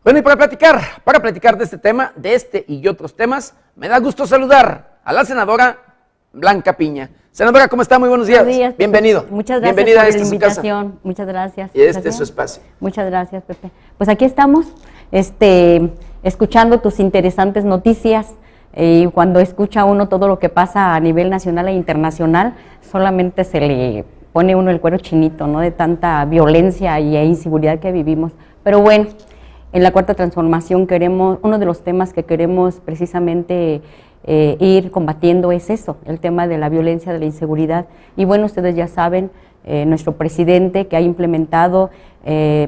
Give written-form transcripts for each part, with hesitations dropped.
Bueno, y para platicar de este tema, de este y otros temas, me da gusto saludar a la senadora Blanca Piña. Senadora, ¿cómo está? Muy buenos días. Buenos días, Pepe. Bienvenido. Muchas gracias Bienvenida por a la invitación. casa. Muchas gracias. Y este es su espacio. Muchas gracias, Pepe. Pues aquí estamos, escuchando tus interesantes noticias. Y cuando escucha uno todo lo que pasa a nivel nacional e internacional, solamente se le pone uno el cuero chinito, ¿no? De tanta violencia e inseguridad que vivimos. Pero bueno, en la Cuarta Transformación uno de los temas que queremos precisamente ir combatiendo es eso, el tema de la violencia, de la inseguridad. Y bueno, ustedes ya saben, nuestro presidente que ha implementado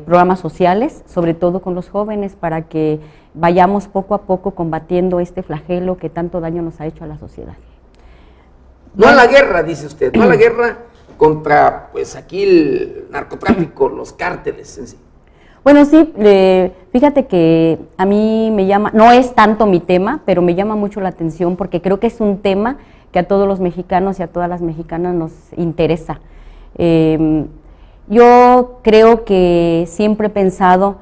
programas sociales, sobre todo con los jóvenes, para que vayamos poco a poco combatiendo este flagelo que tanto daño nos ha hecho a la sociedad. No a la guerra, dice usted, no a la guerra contra, pues aquí el narcotráfico, los cárteles en sí. Bueno, sí, fíjate que a mí me llama, no es tanto mi tema, pero me llama mucho la atención porque creo que es un tema que a todos los mexicanos y a todas las mexicanas nos interesa. Yo creo que siempre he pensado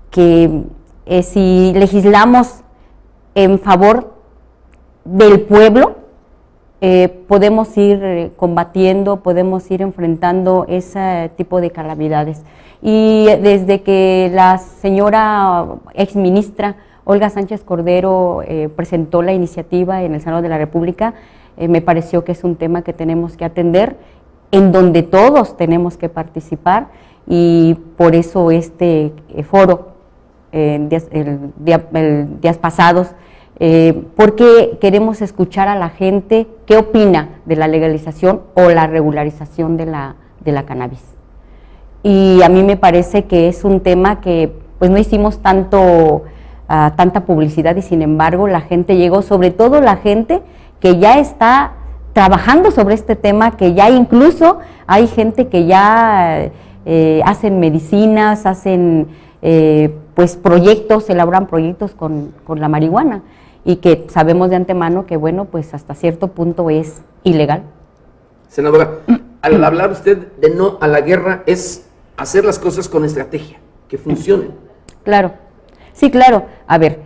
que si legislamos en favor del pueblo, podemos ir combatiendo, podemos ir enfrentando ese tipo de calamidades. Y desde que la señora exministra Olga Sánchez Cordero presentó la iniciativa en el Senado de la República, me pareció que es un tema que tenemos que atender, en donde todos tenemos que participar, y por eso este foro, días pasados, porque queremos escuchar a la gente qué opina de la legalización o la regularización de la cannabis. Y a mí me parece que es un tema que pues no hicimos tanta publicidad, y sin embargo la gente llegó, sobre todo la gente que ya está trabajando sobre este tema, que ya incluso hay gente que ya hacen medicinas, hacen pues proyectos, elaboran proyectos con la marihuana, y que sabemos de antemano que bueno, pues hasta cierto punto es ilegal. Senadora, al hablar usted de no a la guerra es hacer las cosas con estrategia, que funcionen. Claro, sí, claro. A ver,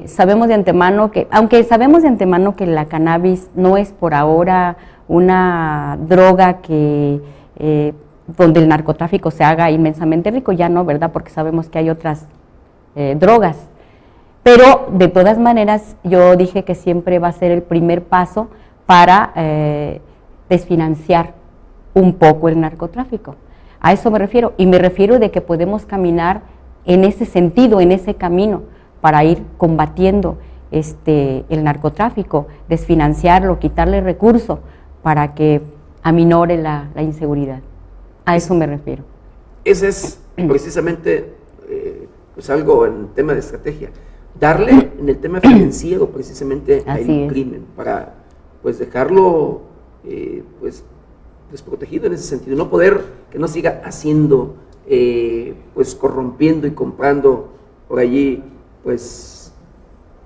sabemos de antemano que, aunque sabemos de antemano que la cannabis no es por ahora una droga que donde el narcotráfico se haga inmensamente rico, ya no, ¿verdad? Porque sabemos que hay otras drogas. Pero de todas maneras yo dije que siempre va a ser el primer paso para desfinanciar un poco el narcotráfico. A eso me refiero, y me refiero de que podemos caminar en ese sentido, en ese camino, para ir combatiendo el narcotráfico, desfinanciarlo, quitarle recursos para que aminore la inseguridad. A eso me refiero. Ese es precisamente pues algo en tema de estrategia, darle en el tema financiero precisamente al crimen, para pues dejarlo pues desprotegido en ese sentido, no poder que no siga haciendo, pues corrompiendo y comprando por allí, pues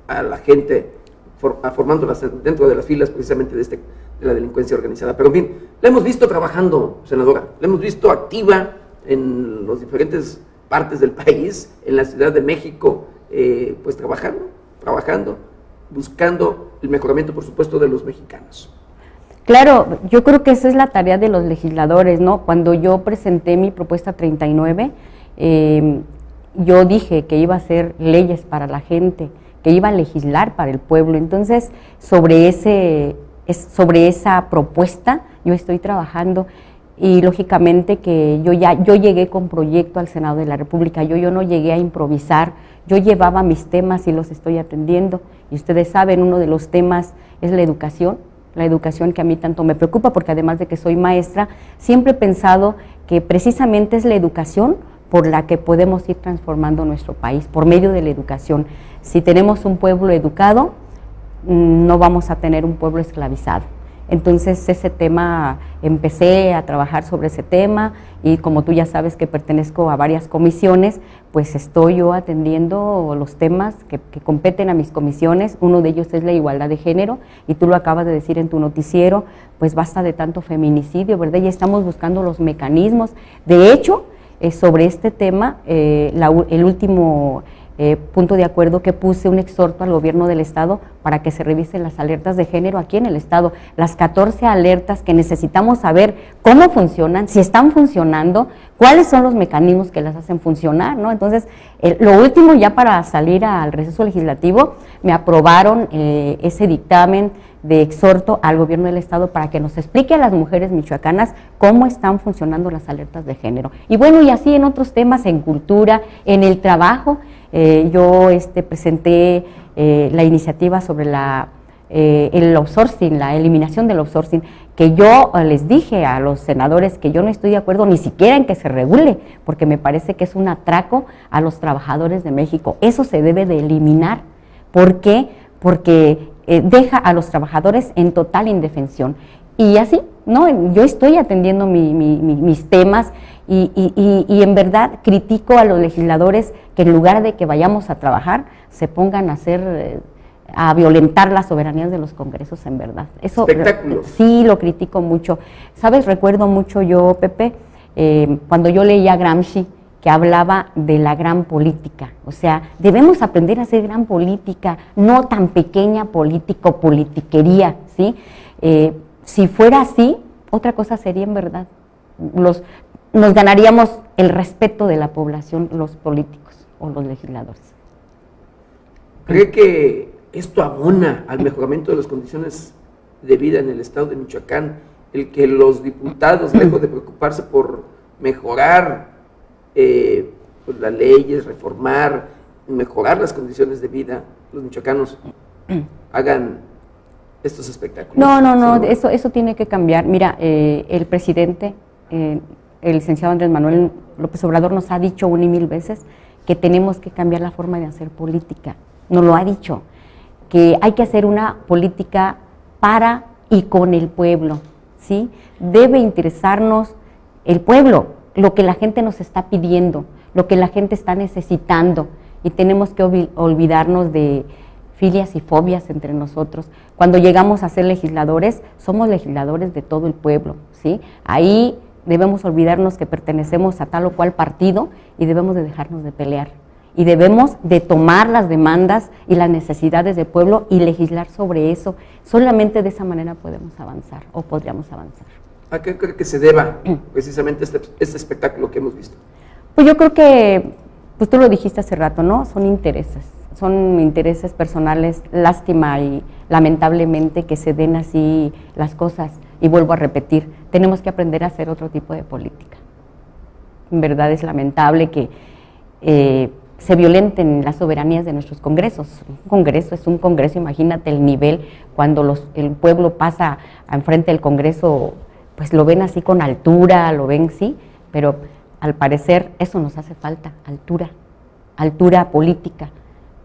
a la gente, formándolas dentro de las filas precisamente de la delincuencia organizada. Pero en fin, la hemos visto trabajando, senadora, la hemos visto activa en las diferentes partes del país, en la Ciudad de México, pues trabajando, buscando el mejoramiento, por supuesto, de los mexicanos. Claro, yo creo que esa es la tarea de los legisladores, ¿no? Cuando yo presenté mi propuesta 39, yo dije que iba a hacer leyes para la gente, que iba a legislar para el pueblo. Entonces, sobre esa propuesta yo estoy trabajando, y lógicamente que yo llegué con proyecto al Senado de la República. Yo no llegué a improvisar, yo llevaba mis temas y los estoy atendiendo. Y ustedes saben, uno de los temas es la educación que a mí tanto me preocupa, porque además de que soy maestra, siempre he pensado que precisamente es la educación por la que podemos ir transformando nuestro país, por medio de la educación. Si tenemos un pueblo educado, no vamos a tener un pueblo esclavizado. Entonces ese tema, empecé a trabajar sobre ese tema, y como tú ya sabes que pertenezco a varias comisiones, pues estoy yo atendiendo los temas que competen a mis comisiones. Uno de ellos es la igualdad de género, y tú lo acabas de decir en tu noticiero, pues basta de tanto feminicidio, ¿verdad? Y estamos buscando los mecanismos. De hecho, sobre este tema, el último punto de acuerdo que puse un exhorto al gobierno del estado para que se revisen las alertas de género aquí en el estado, las 14 alertas que necesitamos saber cómo funcionan, si están funcionando, cuáles son los mecanismos que las hacen funcionar, ¿no? Entonces, lo último, ya para salir al receso legislativo, me aprobaron ese dictamen de exhorto al gobierno del estado para que nos explique a las mujeres michoacanas cómo están funcionando las alertas de género. Y bueno, y así en otros temas, en cultura, en el trabajo, yo presenté la iniciativa sobre el outsourcing, la eliminación del outsourcing, que yo les dije a los senadores que yo no estoy de acuerdo ni siquiera en que se regule, porque me parece que es un atraco a los trabajadores de México. Eso se debe de eliminar. ¿Por qué? Porque deja a los trabajadores en total indefensión. Y así, ¿no? Yo estoy atendiendo mis temas y en verdad critico a los legisladores que en lugar de que vayamos a trabajar, se pongan a violentar las soberanías de los congresos, en verdad. Eso sí lo critico mucho. ¿Sabes? Recuerdo mucho yo, Pepe, cuando yo leía a Gramsci, que hablaba de la gran política, o sea, debemos aprender a hacer gran política, no tan pequeña politiquería, ¿sí? Si fuera así, otra cosa sería en verdad. Nos ganaríamos el respeto de la población, los políticos o los legisladores. ¿Cree que esto abona al mejoramiento de las condiciones de vida en el estado de Michoacán, el que los diputados, lejos de preocuparse por mejorar pues las leyes, reformar, mejorar las condiciones de vida, los michoacanos hagan estos espectáculos? No, eso tiene que cambiar. Mira, el presidente, el licenciado Andrés Manuel López Obrador, nos ha dicho una y mil veces que tenemos que cambiar la forma de hacer política. Nos lo ha dicho, que hay que hacer una política para y con el pueblo, ¿sí? Debe interesarnos el pueblo, lo que la gente nos está pidiendo, lo que la gente está necesitando, y tenemos que olvidarnos de filias y fobias entre nosotros. Cuando llegamos a ser legisladores, somos legisladores de todo el pueblo, ¿sí? Ahí debemos olvidarnos que pertenecemos a tal o cual partido y debemos de dejarnos de pelear. Y debemos de tomar las demandas y las necesidades del pueblo y legislar sobre eso. Solamente de esa manera podemos avanzar o podríamos avanzar. ¿A qué cree que se deba precisamente este espectáculo que hemos visto? Pues yo creo que, pues tú lo dijiste hace rato, ¿no? Son intereses personales, lástima y lamentablemente que se den así las cosas. Y vuelvo a repetir, tenemos que aprender a hacer otro tipo de política. En verdad es lamentable que se violenten las soberanías de nuestros congresos. Un congreso es un congreso, imagínate el nivel cuando el pueblo pasa enfrente del congreso, pues lo ven así con altura, lo ven sí, pero al parecer eso nos hace falta, altura política,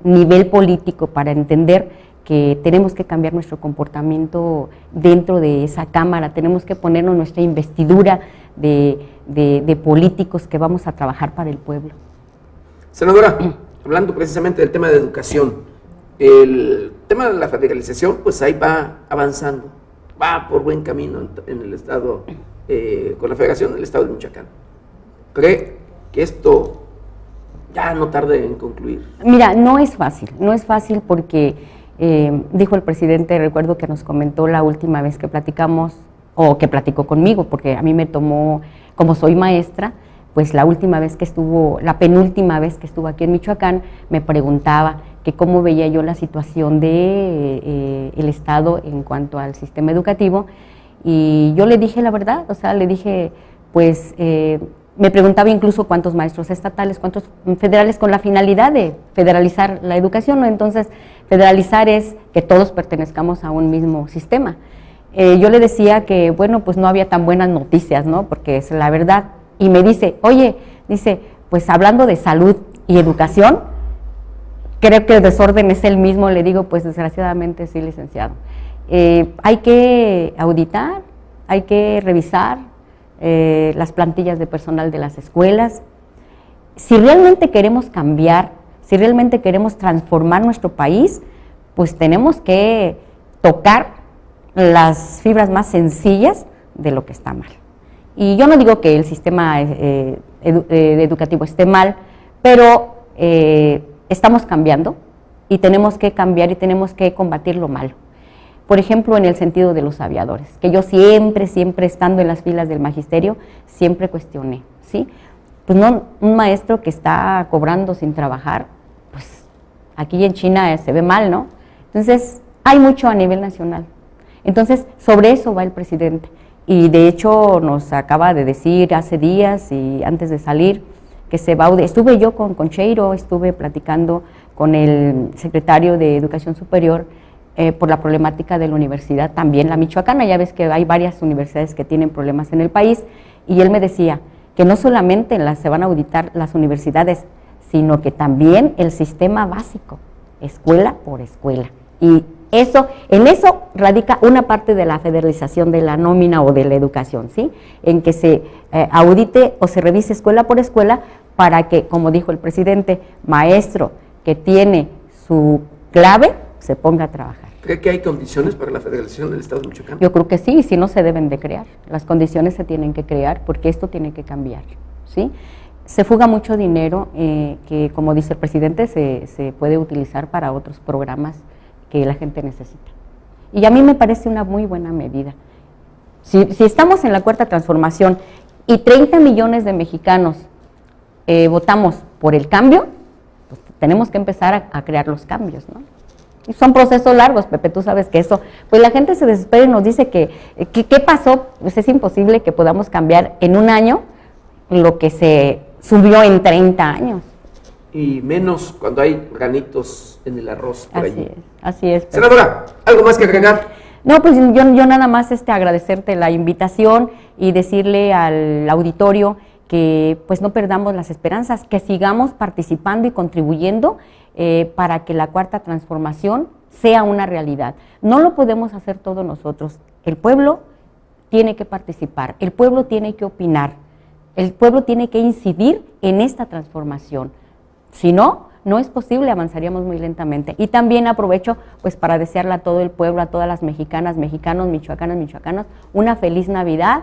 nivel político para entender que tenemos que cambiar nuestro comportamiento dentro de esa Cámara, tenemos que ponernos nuestra investidura de políticos que vamos a trabajar para el pueblo. Senadora, hablando precisamente del tema de educación, el tema de la federalización, pues ahí va avanzando, va por buen camino en el estado, con la federación del estado de Michoacán. ¿Cree que esto ya no tarde en concluir? Mira, no es fácil porque dijo el presidente, recuerdo que nos comentó la última vez que platicamos, o que platicó conmigo, porque a mí me tomó, como soy maestra, pues la penúltima vez que estuvo aquí en Michoacán, me preguntaba que cómo veía yo la situación de el Estado en cuanto al sistema educativo, y yo le dije la verdad, o sea, le dije, pues, me preguntaba incluso cuántos maestros estatales, cuántos federales, con la finalidad de federalizar la educación, ¿no? Entonces, federalizar es que todos pertenezcamos a un mismo sistema. Yo le decía que, bueno, pues no había tan buenas noticias, ¿no? Porque es la verdad. Y me dice, oye, pues hablando de salud y educación, creo que el desorden es el mismo. Le digo, pues desgraciadamente sí, licenciado. Hay que auditar, hay que revisar las plantillas de personal de las escuelas. Si realmente queremos cambiar, si realmente queremos transformar nuestro país, pues tenemos que tocar las fibras más sencillas de lo que está mal. Y yo no digo que el sistema educativo esté mal, pero estamos cambiando y tenemos que cambiar y tenemos que combatir lo malo. Por ejemplo, en el sentido de los aviadores, que yo siempre estando en las filas del magisterio, siempre cuestioné, ¿sí? Pues no, un maestro que está cobrando sin trabajar, pues aquí en China se ve mal, ¿no? Entonces, hay mucho a nivel nacional. Entonces, sobre eso va el presidente. Y de hecho nos acaba de decir hace días y antes de salir que se va, estuve yo con Cheiro, estuve platicando con el secretario de Educación Superior por la problemática de la universidad, también la michoacana, ya ves que hay varias universidades que tienen problemas en el país, y él me decía que no solamente se van a auditar las universidades, sino que también el sistema básico, escuela por escuela. Y en eso radica una parte de la federalización de la nómina o de la educación, ¿sí? En que se audite o se revise escuela por escuela para que, como dijo el presidente, maestro que tiene su clave se ponga a trabajar. ¿Cree que hay condiciones para la federalización del Estado de Michoacán? Yo creo que sí, y si no se deben de crear. Las condiciones se tienen que crear porque esto tiene que cambiar, ¿sí? Se fuga mucho dinero que, como dice el presidente, se puede utilizar para otros programas que la gente necesita. Y a mí me parece una muy buena medida. Si estamos en la cuarta transformación y 30 millones de mexicanos votamos por el cambio, pues tenemos que empezar a crear los cambios, ¿no? Y son procesos largos, Pepe, tú sabes que eso, pues la gente se desespera y nos dice que ¿qué pasó? Pues es imposible que podamos cambiar en un año lo que se subió en 30 años. Y menos cuando hay granitos en el arroz por allí. Así es. Senadora, ¿algo más que agregar? No, pues yo nada más agradecerte la invitación y decirle al auditorio que pues no perdamos las esperanzas, que sigamos participando y contribuyendo para que la cuarta transformación sea una realidad. No lo podemos hacer todos nosotros. El pueblo tiene que participar, el pueblo tiene que opinar, el pueblo tiene que incidir en esta transformación. Si no, no es posible, avanzaríamos muy lentamente. Y también aprovecho pues para desearle a todo el pueblo, a todas las mexicanas, mexicanos, michoacanos, una feliz Navidad,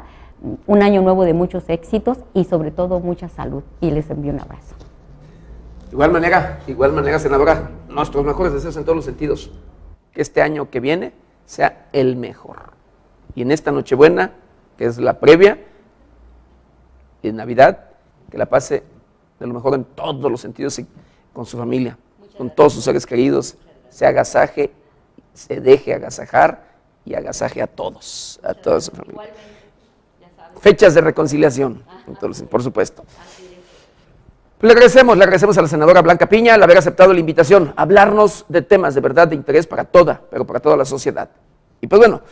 un año nuevo de muchos éxitos y sobre todo mucha salud. Y les envío un abrazo. Igual manera, senadora, nuestros mejores deseos en todos los sentidos. Que este año que viene sea el mejor. Y en esta Nochebuena, que es la previa, y en Navidad, que la pase de lo mejor en todos los sentidos y con su familia, con todos sus seres queridos, se agasaje, se deje agasajar y agasaje a toda su familia. Fechas de reconciliación, entonces, por supuesto. Le agradecemos a la senadora Blanca Piña el haber aceptado la invitación a hablarnos de temas de verdad de interés para toda la sociedad. Y pues bueno,